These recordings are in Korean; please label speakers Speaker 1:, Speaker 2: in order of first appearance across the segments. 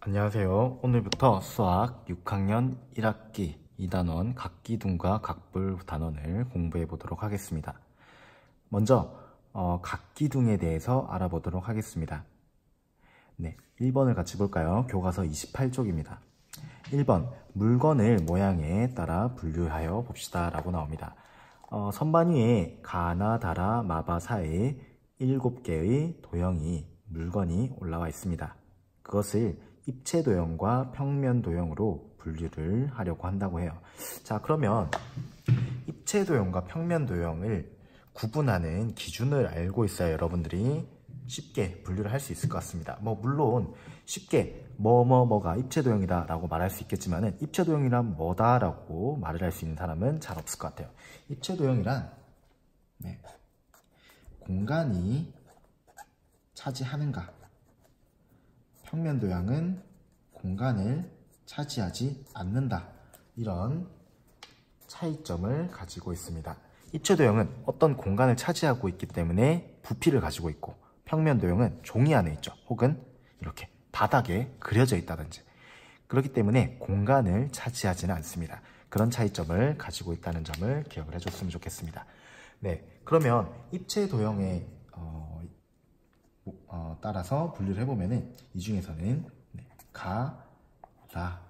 Speaker 1: 안녕하세요. 오늘부터 수학 6학년 1학기 2단원 각기둥과 각불 단원을 공부해 보도록 하겠습니다. 먼저 각기둥에 대해서 알아보도록 하겠습니다. 네, 1번을 같이 볼까요? 교과서 28쪽입니다. 1번, 물건을 모양에 따라 분류하여 봅시다 라고 나옵니다. 선반 위에 가나, 다라, 마바, 사에 7개의 도형이 물건이 올라와 있습니다. 그것을 입체 도형과 평면 도형으로 분류를 하려고 한다고 해요. 자, 그러면 입체 도형과 평면 도형을 구분하는 기준을 알고 있어야 여러분들이 쉽게 분류를 할 수 있을 것 같습니다. 물론 쉽게 뭐가 입체 도형이다 라고 말할 수 있겠지만은 입체 도형이란 뭐다 라고 말을 할 수 있는 사람은 잘 없을 것 같아요. 입체 도형이란 공간이 차지하는가, 평면 도형은 공간을 차지하지 않는다, 이런 차이점을 가지고 있습니다. 입체 도형은 어떤 공간을 차지하고 있기 때문에 부피를 가지고 있고, 평면 도형은 종이 안에 있죠. 혹은 이렇게 바닥에 그려져 있다든지, 그렇기 때문에 공간을 차지하지는 않습니다. 그런 차이점을 가지고 있다는 점을 기억을 해줬으면 좋겠습니다. 네, 그러면 입체 도형에 따라서 분류를 해보면은 이 중에서는 가, 라,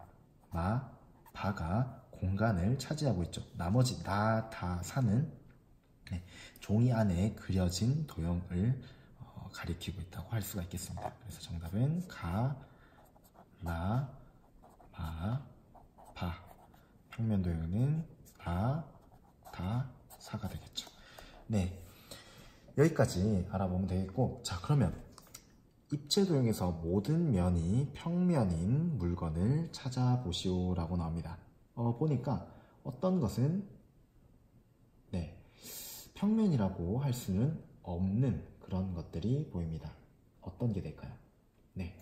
Speaker 1: 마, 바가 공간을 차지하고 있죠. 나머지 나, 다, 사는 종이 안에 그려진 도형을 가리키고 있다고 할 수가 있겠습니다. 그래서 정답은 가, 라, 마, 바. 평면 도형은 라, 다, 사가 되겠죠. 네, 여기까지 알아보면 되겠고, 자, 그러면 입체 도형에서 모든 면이 평면인 물건을 찾아보시오 라고 나옵니다. 보니까 어떤 것은 평면이라고 할 수는 없는 그런 것들이 보입니다. 어떤 게 될까요? 네,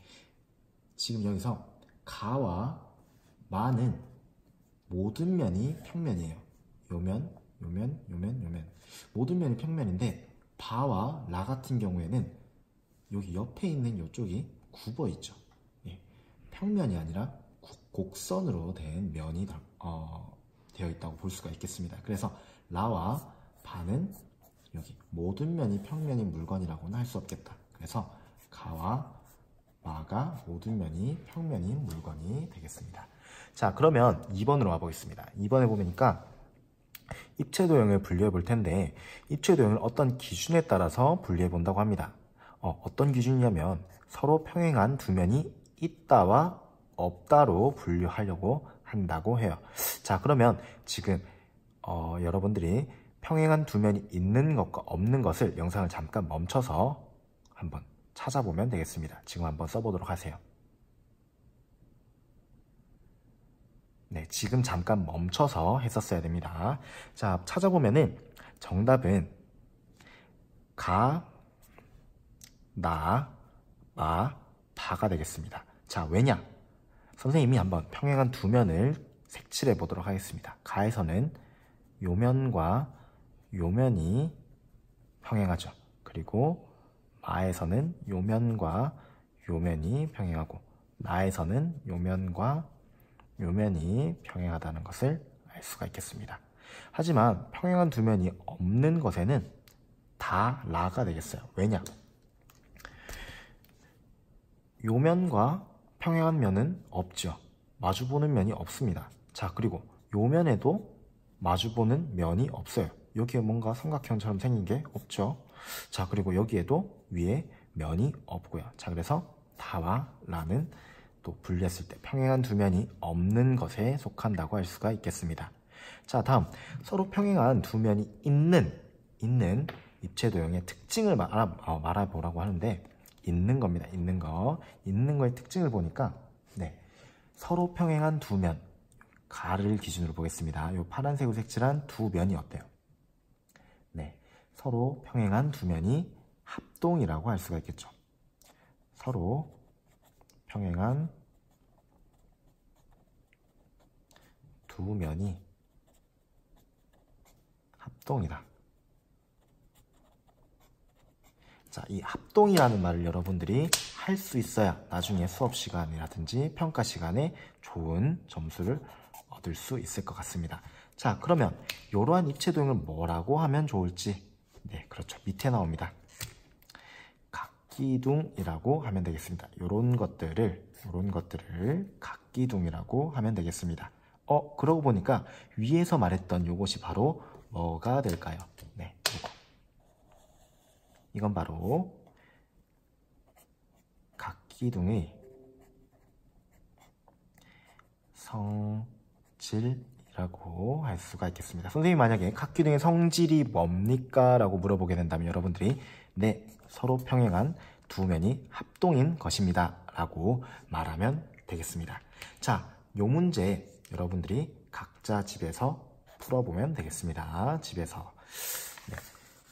Speaker 1: 지금 여기서 가와 마는 모든 면이 평면이에요. 요면, 요면, 요면, 요면. 모든 면이 평면인데 바와 라 같은 경우에는 여기 옆에 있는 이쪽이 굽어 있죠. 평면이 아니라 곡선으로 된 면이 되어 있다고 볼 수가 있겠습니다. 그래서 라와 바는 여기 모든 면이 평면인 물건이라고는 할 수 없겠다. 그래서 가와 마가 모든 면이 평면인 물건이 되겠습니다. 자, 그러면 2번으로 와보겠습니다. 2번에 보니까 입체 도형을 분류해 볼 텐데, 입체 도형을 어떤 기준에 따라서 분류해 본다고 합니다. 어떤 기준이냐면 서로 평행한 두 면이 있다와 없다로 분류하려고 한다고 해요. 자, 그러면 지금 여러분들이 평행한 두 면이 있는 것과 없는 것을 영상을 잠깐 멈춰서 한번 찾아보면 되겠습니다. 지금 한번 써보도록 하세요. 네, 지금 잠깐 멈춰서 했었어야 됩니다. 자, 찾아보면은 정답은 가, 나, 마, 바가 되겠습니다. 자, 왜냐? 선생님이 한번 평행한 두 면을 색칠해 보도록 하겠습니다. 가에서는 요면과 요면이 평행하죠. 그리고 마에서는 요면과 요면이 평행하고, 나에서는 요면과 요면이 평행하다는 것을 알 수가 있겠습니다. 하지만 평행한 두 면이 없는 것에는 다 라가 되겠어요. 왜냐? 요면과 평행한 면은 없죠. 마주보는 면이 없습니다. 자, 그리고 요면에도 마주보는 면이 없어요. 여기에 뭔가 삼각형처럼 생긴 게 없죠. 자, 그리고 여기에도 위에 면이 없고요. 자, 그래서 다와 라는 또 분리했을 때 평행한 두 면이 없는 것에 속한다고 할 수가 있겠습니다. 자, 다음 서로 평행한 두 면이 있는 입체 도형의 특징을 말해보라고 하는데, 있는 겁니다. 있는 거의 특징을 보니까 서로 평행한 두 면, 가를 기준으로 보겠습니다. 이 파란색으로 색칠한 두 면이 어때요? 서로 평행한 두 면이 합동이라고 할 수가 있겠죠. 서로 평행한 두 면이 합동이다. 자, 이 합동이라는 말을 여러분들이 할 수 있어야 나중에 수업 시간이라든지 평가 시간에 좋은 점수를 얻을 수 있을 것 같습니다. 자, 그러면 이러한 입체도형을 뭐라고 하면 좋을지, 네, 그렇죠. 밑에 나옵니다. 각기둥이라고 하면 되겠습니다. 이런 것들을 각기둥이라고 하면 되겠습니다. 그러고 보니까 위에서 말했던 이것이 바로 뭐가 될까요? 네, 이건 바로 각기둥의 성질이라고 할 수가 있겠습니다. 선생님이 만약에 각기둥의 성질이 뭡니까? 라고 물어보게 된다면 여러분들이 네, 서로 평행한 두 면이 합동인 것입니다 라고 말하면 되겠습니다. 자, 요 문제 여러분들이 각자 집에서 풀어보면 되겠습니다. 집에서. 네,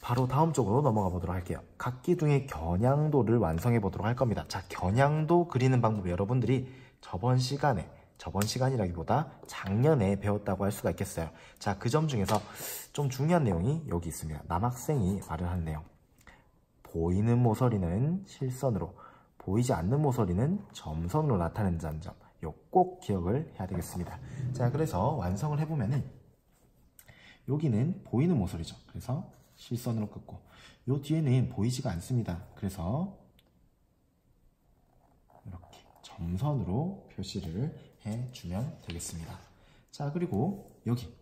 Speaker 1: 바로 다음 쪽으로 넘어가 보도록 할게요. 각기둥의 겨냥도를 완성해 보도록 할 겁니다. 자, 겨냥도 그리는 방법 여러분들이 저번 시간이라기보다 작년에 배웠다고 할 수가 있겠어요. 자, 그 점 중에서 좀 중요한 내용이 여기 있습니다. 남학생이 말을 하는 내용. 보이는 모서리는 실선으로, 보이지 않는 모서리는 점선으로 나타낸다는 점. 요 꼭 기억을 해야 되겠습니다. 자, 그래서 완성을 해보면은 여기는 보이는 모서리죠. 그래서 실선으로 긋고 요 뒤에는 보이지가 않습니다. 그래서 이렇게 점선으로 표시를 해주면 되겠습니다. 자, 그리고 여기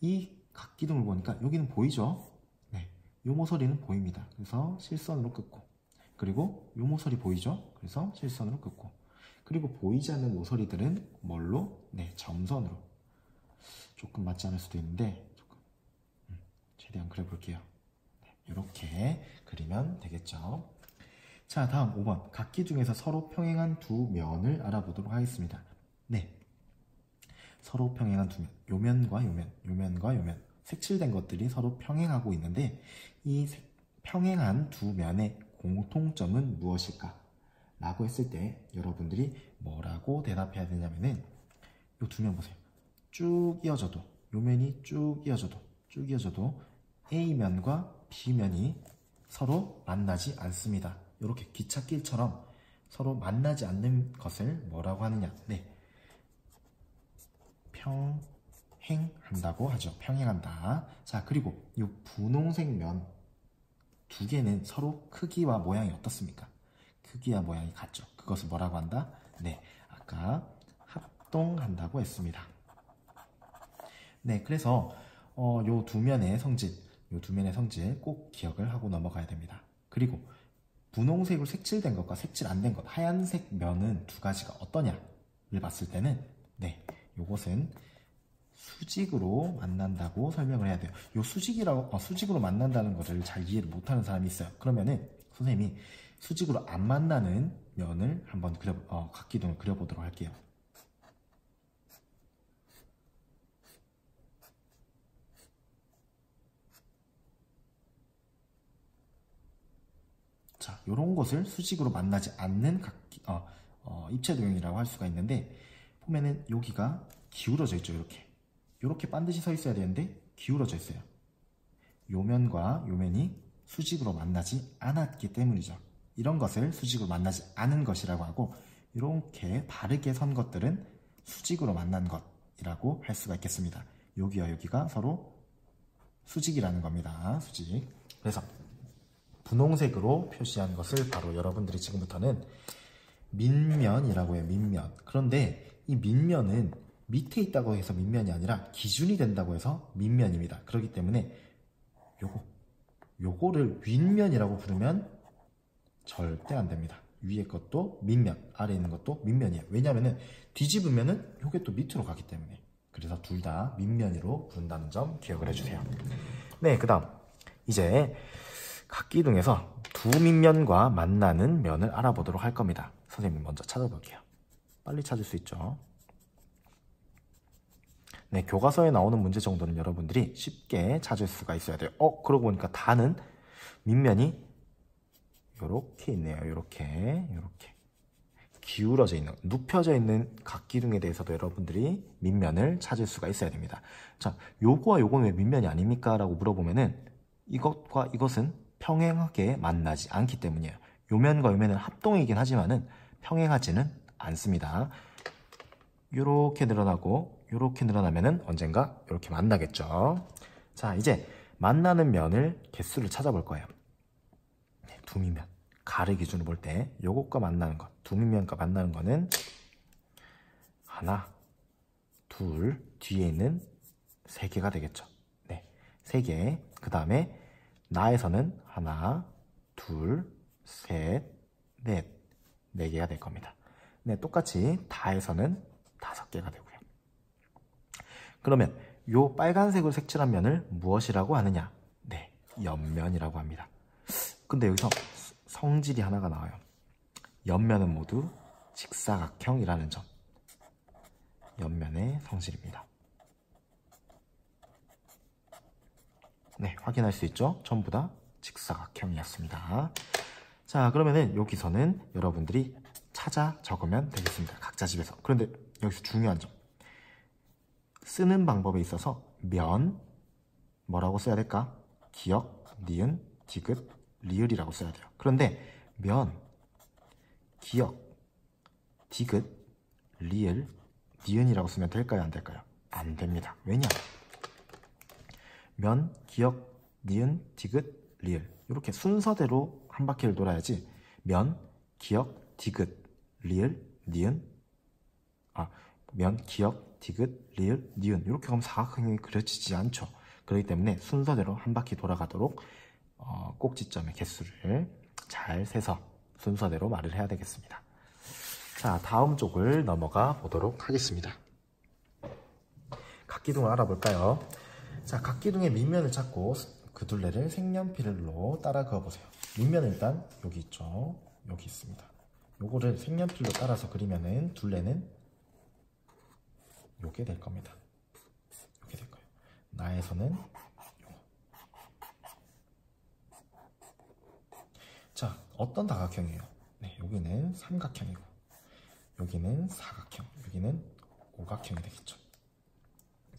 Speaker 1: 이 각기둥을 보니까 여기는 보이죠? 네, 요 모서리는 보입니다. 그래서 실선으로 긋고, 그리고 요 모서리 보이죠? 그래서 실선으로 긋고, 그리고 보이지 않는 모서리들은 뭘로? 네, 점선으로. 조금 맞지 않을 수도 있는데 조금 최대한 그려볼게요. 네, 이렇게 그리면 되겠죠. 자, 다음 5번. 각기둥에서 서로 평행한 두 면을 알아보도록 하겠습니다. 네, 서로 평행한 두 면, 요면과 요면, 요면과 요면, 색칠된 것들이 서로 평행하고 있는데 이 평행한 두 면의 공통점은 무엇일까? 라고 했을 때 여러분들이 뭐라고 대답해야 되냐면은 요 두 면 보세요. 쭉 이어져도, 요면이 쭉 이어져도 A면과 B면이 서로 만나지 않습니다. 이렇게 기찻길처럼 서로 만나지 않는 것을 뭐라고 하느냐? 네, 평행한다고 하죠. 평행한다. 자, 그리고 이 분홍색 면 두 개는 서로 크기와 모양이 어떻습니까? 크기와 모양이 같죠. 그것을 뭐라고 한다? 네, 아까 합동한다고 했습니다. 네, 그래서 요 두 면의 성질 꼭 기억을 하고 넘어가야 됩니다. 그리고 분홍색으로 색칠된 것과 색칠 안 된 것, 하얀색 면은 두 가지가 어떠냐를 봤을 때는 네, 요것은 수직으로 만난다고 설명을 해야 돼요. 요 수직으로 만난다는 것을 잘 이해를 못하는 사람이 있어요. 그러면은 선생님이 수직으로 안 만나는 면을 한번 각기둥을 그려보도록 할게요. 자, 요런 것을 수직으로 만나지 않는 입체도형이라고 할 수가 있는데, 보면은 여기가 기울어져 있죠. 이렇게 반드시 서 있어야 되는데 기울어져 있어요. 요면과 요면이 수직으로 만나지 않았기 때문이죠. 이런 것을 수직으로 만나지 않은 것이라고 하고, 이렇게 바르게 선 것들은 수직으로 만난 것이라고 할 수가 있겠습니다. 여기와 여기가 서로 수직이라는 겁니다. 수직. 그래서 분홍색으로 표시한 것을 바로 여러분들이 지금부터는 민면이라고 해요. 민면. 그런데 이 민면은 밑에 있다고 해서 민면이 아니라 기준이 된다고 해서 민면입니다. 그렇기 때문에 요거를 윗면이라고 부르면 절대 안 됩니다. 위에 것도 민면, 아래에 있는 것도 민면이에요. 왜냐하면 뒤집으면은 요게 또 밑으로 가기 때문에. 그래서 둘 다 민면으로 부른다는 점 기억을 해주세요. 네, 그 다음 이제 각기둥에서 두 민면과 만나는 면을 알아보도록 할 겁니다. 선생님 먼저 찾아볼게요. 빨리 찾을 수 있죠. 네, 교과서에 나오는 문제 정도는 여러분들이 쉽게 찾을 수가 있어야 돼요. 그러고 보니까 다는 민면이 요렇게 있네요. 요렇게 기울어져 있는, 눕혀져 있는 각기둥에 대해서도 여러분들이 민면을 찾을 수가 있어야 됩니다. 자, 요거와 요거는 왜 민면이 아닙니까? 라고 물어보면은 이것과 이것은 평행하게 만나지 않기 때문이에요. 요면과 요면은 합동이긴 하지만은 평행하지는 않습니다. 요렇게 늘어나고 요렇게 늘어나면은 언젠가 이렇게 만나겠죠. 자, 이제 만나는 면을 개수를 찾아볼 거예요. 네, 두미면 가를 기준으로 볼 때 요것과 만나는 것, 두미면과 만나는 거는 하나, 둘, 뒤에 있는 세 개가 되겠죠. 네, 세 개. 그 다음에 나에서는 하나, 둘, 셋, 넷, 네 개가 될 겁니다. 네, 똑같이 다에서는 5개가 되고요. 그러면 요 빨간색으로 색칠한 면을 무엇이라고 하느냐? 네, 옆면이라고 합니다. 근데 여기서 성질이 하나가 나와요. 옆면은 모두 직사각형이라는 점. 옆면의 성질입니다. 네, 확인할 수 있죠? 전부 다 직사각형이었습니다. 자, 그러면은 여기서는 여러분들이 찾아 적으면 되겠습니다. 각자 집에서. 그런데 여기서 중요한 점. 쓰는 방법에 있어서 면 뭐라고 써야 될까? 기역, 니은, 디귿, 리을이라고 써야 돼요. 그런데 면, 기역, 디귿, 리을, 니은이라고 쓰면 될까요? 안 될까요? 안 됩니다. 왜냐? 면, 기역, 니은, 디귿, 리을 이렇게 순서대로 한 바퀴를 돌아야지 면, 기역, 디귿, 리을, 니은 면, 기역, 디귿, 리을, 니은 이렇게 하면 사각형이 그려지지 않죠. 그렇기 때문에 순서대로 한 바퀴 돌아가도록 꼭지점의 개수를 잘 세서 순서대로 말을 해야 되겠습니다. 자, 다음 쪽을 넘어가 보도록 하겠습니다. 각기둥을 알아볼까요? 자, 각기둥의 밑면을 찾고 그 둘레를 색연필로 따라 그어보세요. 밑면은 일단 여기 있죠. 여기 있습니다. 요거를 색연필로 따라서 그리면은 둘레는 요게 될 겁니다. 요게 될 거예요. 나에서는 요거. 자, 어떤 다각형이에요? 네, 여기는 삼각형이고 여기는 사각형, 여기는 오각형이 되겠죠.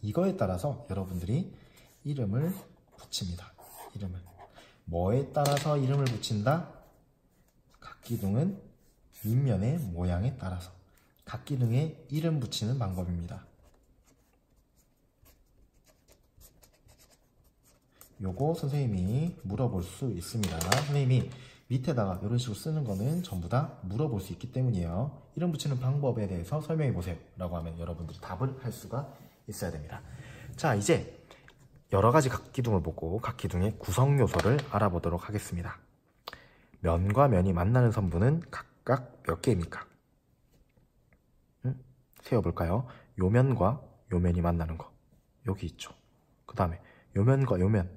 Speaker 1: 이거에 따라서 여러분들이 이름을 붙입니다. 이름을. 뭐에 따라서 이름을 붙인다? 각기둥은 밑면의 모양에 따라서 각기둥에 이름 붙이는 방법입니다. 요거 선생님이 물어볼 수 있습니다. 선생님이 밑에다가 이런 식으로 쓰는 거는 전부 다 물어볼 수 있기 때문이에요. 이름 붙이는 방법에 대해서 설명해 보세요 라고 하면 여러분들이 답을 할 수가 있어야 됩니다. 자, 이제 여러 가지 각기둥을 보고 각기둥의 구성 요소를 알아보도록 하겠습니다. 면과 면이 만나는 선분은 각각 몇 개입니까? 세어볼까요? 요면과 요면이 만나는 거 여기 있죠. 그 다음에 요면과 요면,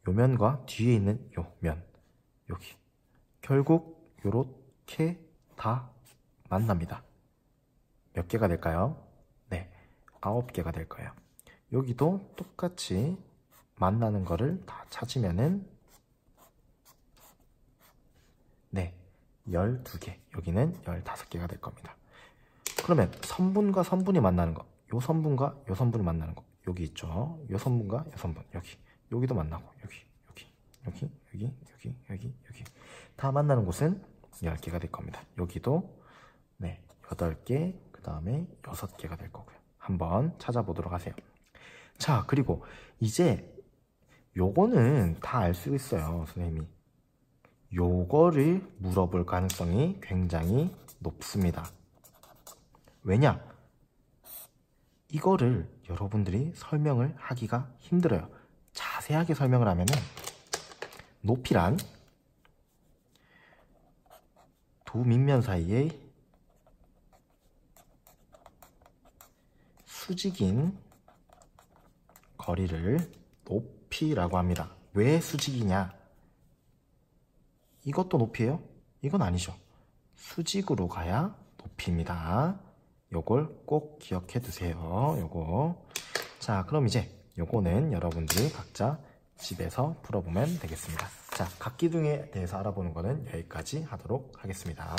Speaker 1: 요면과 뒤에 있는 요면 여기. 결국 요렇게 다 만납니다. 몇 개가 될까요? 네, 9개가 될 거예요. 여기도 똑같이 만나는 거를 다 찾으면은 네, 12개, 여기는 15개가 될 겁니다. 그러면 선분과 선분이 만나는 거, 요 선분과 요 선분이 만나는 거 여기 있죠. 요 선분과 요 선분 여기도 만나고 여기 다 만나는 곳은 10개가 될 겁니다. 여기도 네, 8개, 그 다음에 6개가 될 거고요. 한번 찾아보도록 하세요. 자, 그리고 이제 요거는 다 알 수 있어요. 선생님이 요거를 물어볼 가능성이 굉장히 높습니다. 왜냐? 이거를 여러분들이 설명을 하기가 힘들어요. 자세하게 설명을 하면은 높이란 두 밑면 사이의 수직인 거리를 높이라고 합니다. 왜 수직이냐? 이것도 높이예요? 이건 아니죠. 수직으로 가야 높이입니다. 요걸 꼭 기억해 두세요. 요거. 자, 그럼 이제 요거는 여러분들이 각자 집에서 풀어보면 되겠습니다. 자, 각기둥에 대해서 알아보는 거는 여기까지 하도록 하겠습니다.